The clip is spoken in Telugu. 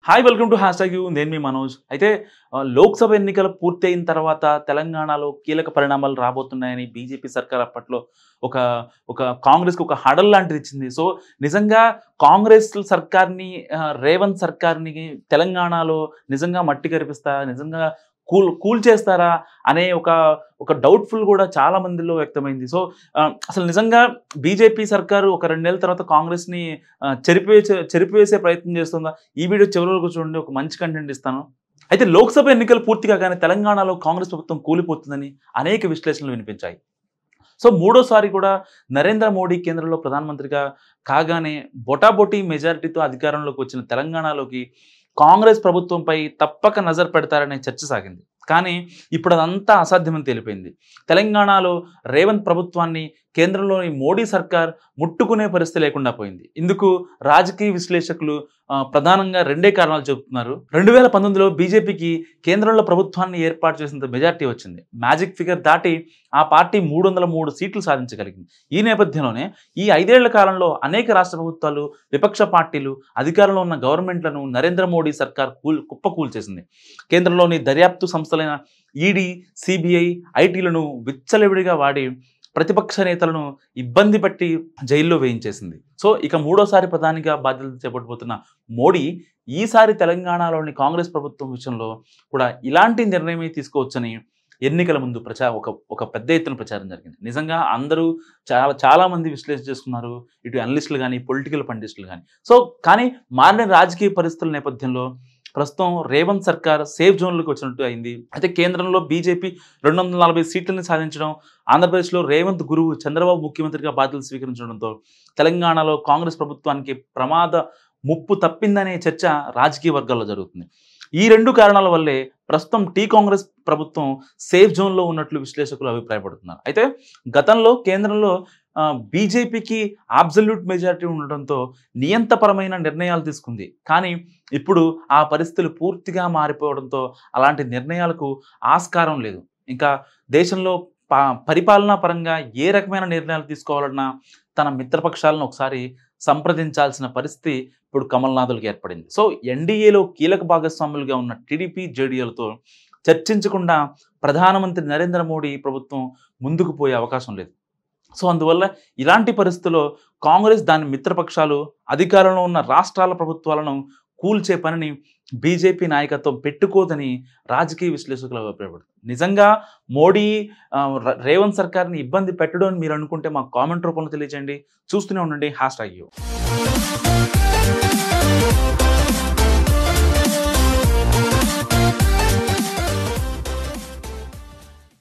Hi welcome to hashtag you నేను మీ మనోజ్. అయితే లోక్‌సభ ఎన్నికలు పూర్తయిన తర్వాత తెలంగాణలో కీలక పరిణామాలు రాబోతున్నాయని బీజేపీ సర్కార్ అప్పట్లో ఒక ఒక కాంగ్రెస్‌కి ఒక హడల్ లాంటిది ఇచ్చింది. సో నిజంగా కాంగ్రెస్ సర్కార్‌ని రేవంత్ సర్కార్‌ని తెలంగాణలో నిజంగా మట్టి కరిపిస్తారా? నిజంగా కూల్చేస్తారా? అనే ఒక డౌట్‌ఫుల్ కూడా చాలా మందిలో వ్యక్తమైంది. సో అసలు నిజంగా బీజేపీ సర్కారు ఒక 2 నెలల తర్వాత కాంగ్రెస్‌ని చెరిపివేసే ప్రయత్నం చేస్తుందా? ఈ వీడియో చివరి వరకు చూడండి. ఒక మంచి కంటెంట్ ఇస్తాను. అయితే లోక్‌సభ ఎన్నికలు పూర్తి కాగానే తెలంగాణలో కాంగ్రెస్ ప్రభుత్వం కూలిపోతుందని అనేక విశ్లేషణలు వినిపించాయి. సో మూడోసారి కూడా నరేంద్ర మోడీ కేంద్రంలో ప్రధానమంత్రిగా కాగానే బొటాబొటీ మెజారిటీతో అధికారంలోకి వచ్చిన తెలంగాణలోకి కాంగ్రెస్ ప్రభుత్వంపై తప్పక నజర్ పెడతారనే చర్చ సాగింది. కానీ ఇప్పుడు అదంతా అసాధ్యమని తేలిపోయింది. తెలంగాణలో రేవంత్ ప్రభుత్వాన్ని కేంద్రంలోని మోడీ సర్కార్ ముట్టుకునే పరిస్థితి లేకుండా పోయింది. ఇందుకు రాజకీయ విశ్లేషకులు ప్రధానంగా రెండే కారణాలు చెబుతున్నారు. 2019లో బీజేపీకి కేంద్రంలో ప్రభుత్వాన్ని ఏర్పాటు చేసినంత మెజార్టీ వచ్చింది. మ్యాజిక్ ఫిగర్ దాటి ఆ పార్టీ 303 సీట్లు సాధించగలిగింది. ఈ నేపథ్యంలోనే ఈ 5 ఏళ్ల కాలంలో అనేక రాష్ట్ర ప్రభుత్వాలు, విపక్ష పార్టీలు, అధికారంలో ఉన్న గవర్నమెంట్లను నరేంద్ర మోడీ సర్కార్ కుప్పకూల్చేసింది. కేంద్రంలోని దర్యాప్తు సంస్థలైన ఈడీ, సిబిఐ, ఐటీలను విచ్చలవిడిగా వాడి ప్రతిపక్ష నేతలను ఇబ్బంది పెట్టి జైల్లో వేయించేసింది. సో ఇక మూడోసారి ప్రధానిగా బాధ్యతలు చేపట్టబోతున్న మోడీ ఈసారి తెలంగాణలోని కాంగ్రెస్ ప్రభుత్వం విషయంలో కూడా ఇలాంటి నిర్ణయమే తీసుకోవచ్చని ఎన్నికల ముందు ఒక పెద్ద ఎత్తున ప్రచారం జరిగింది. నిజంగా అందరూ చాలా మంది విశ్లేషణ చేసుకున్నారు. ఇటు అనలిస్టులు కానీ, పొలిటికల్ పండితులు కానీ. సో కానీ మారిన రాజకీయ పరిస్థితుల నేపథ్యంలో ప్రస్తుతం రేవంత్ సర్కార్ సేఫ్ జోన్లోకి వచ్చినట్టు అయింది. అయితే కేంద్రంలో బీజేపీ 240 సీట్లని సాధించడం, ఆంధ్రప్రదేశ్లో రేవంత్ గురువు చంద్రబాబు ముఖ్యమంత్రిగా బాధ్యతలు స్వీకరించడంతో తెలంగాణలో కాంగ్రెస్ ప్రభుత్వానికి ప్రమాద ముప్పు తప్పిందనే చర్చ రాజకీయ వర్గాల్లో జరుగుతుంది. ఈ 2 కారణాల వల్లే ప్రస్తుతం కాంగ్రెస్ ప్రభుత్వం సేఫ్ జోన్లో ఉన్నట్లు విశ్లేషకులు అభిప్రాయపడుతున్నారు. అయితే గతంలో కేంద్రంలో బీజేపీకి అబ్సల్యూట్ మెజారిటీ ఉండడంతో నియంతపరమైన నిర్ణయాలు తీసుకుంది. కానీ ఇప్పుడు ఆ పరిస్థితులు పూర్తిగా మారిపోవడంతో అలాంటి నిర్ణయాలకు ఆస్కారం లేదు. ఇంకా దేశంలో పరిపాలనా పరంగా ఏ రకమైన నిర్ణయాలు తీసుకోవాలన్నా తన మిత్రపక్షాలను ఒకసారి సంప్రదించాల్సిన పరిస్థితి ఇప్పుడు కమల్నాథులకు ఏర్పడింది. సో ఎన్డీఏలో కీలక భాగస్వాములుగా ఉన్న టీడీపీ, జేడీఎలతో చర్చించకుండా ప్రధానమంత్రి నరేంద్ర మోడీ ప్రభుత్వం ముందుకు పోయే అవకాశం లేదు. సో అందువల్ల ఇలాంటి పరిస్థితుల్లో కాంగ్రెస్ దాని మిత్రపక్షాలు అధికారంలో ఉన్న రాష్ట్రాల ప్రభుత్వాలను కూల్చే పనిని బీజేపీ నాయకత్వం పెట్టుకోదని రాజకీయ విశ్లేషకులు అభిప్రాయపడుతుంది. నిజంగా మోడీ రేవంత్ సర్కార్ని ఇబ్బంది పెట్టడం అని మీరు అనుకుంటే మాకు కామెంట్ రూపంలో తెలియజేయండి. చూస్తూనే ఉండండి హ్యాష్‌ట్యాగ్ యూ.